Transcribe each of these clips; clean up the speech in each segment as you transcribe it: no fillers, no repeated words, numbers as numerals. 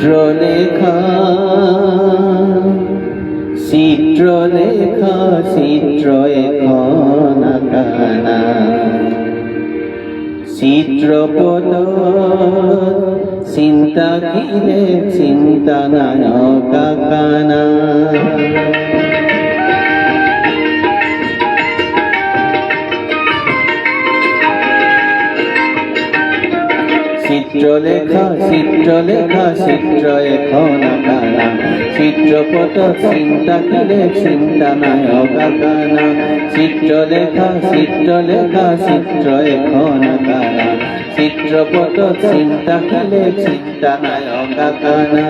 চিত্রলেখা চিত্রলেখা চিত্র এখন আঁকানা চিত্রপট চিন্তা কিলে চিন্তা নায়ক আঁকানা চিত্রলেখা চিত্রলেখা চিত্র এখন আঁকানা চিত্রপট চিন্তা কিলে চিন্তা নায়ক আঁকানা চিত্রলেখা চিত্রলেখা চিত্র এখন আঁকানা চিত্রপট চিন্তা কিলে চিন্তা নায়ক আঁকানা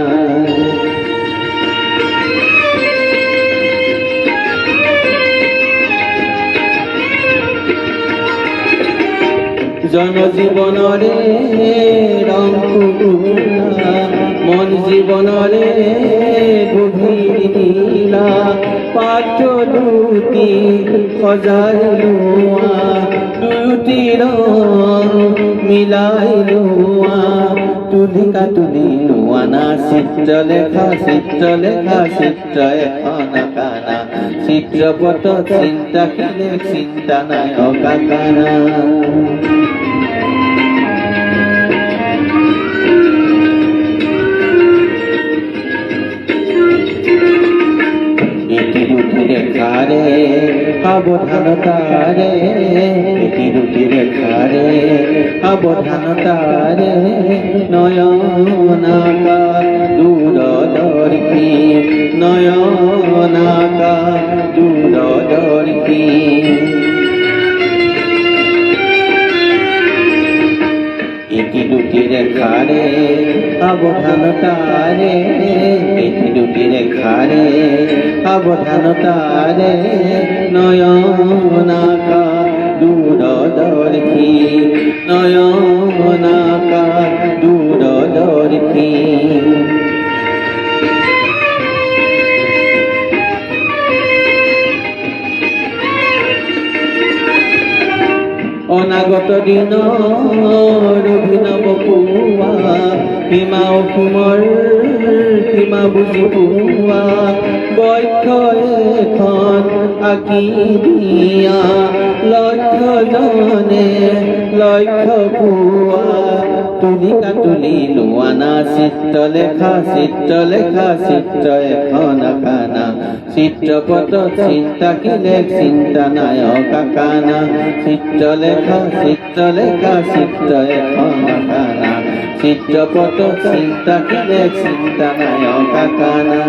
জনজীবনরে রঙ মন জীবনরে গভীর নীলা পাঠ দুটি সজাই লোৱা দুটি রঙ মিলাই লোৱা তুলিকা তুলি লোৱা না চিত্রলেখা চিত্রলেখা চিত্র এখন আঁকানা চিত্রপট চিন্তা কিলে চিন্তা নায়ক আঁকানা রেখারে সাবধানতারে এটি দুটি রেখারে সাবধানতারে নয়নাকা দূরদর্শী নয়নাকা দূরদর্শী এটি দুটি রেখারে সাবধানতারে এটি দুটি রেখারে সাবধানতারে নয়নাকা দূরদর্শী নয়নাকা দূরদর্শী অনাগত দিনৰ অভিনৱ পোৱা সীমা অসীমৰ সীমা বুজি পোৱা বক্ষ এখন আঁকি দিয়া লক্ষ্যজনে লক্ষ্য পোৱা তুলিকা তুলি লোৱা না চিত্ৰলেখা চিত্ৰলেখা চিত্ৰ এখন আঁকানা চিত্রপট চিন্তা কিলে চিন্তা নায়ক আঁকানা চিত্রলেখা চিত্রলেখা চিত্র এখন আঁকানা চিত্রপট চিন্তা কিলে চিন্তা নায়ক আঁকানা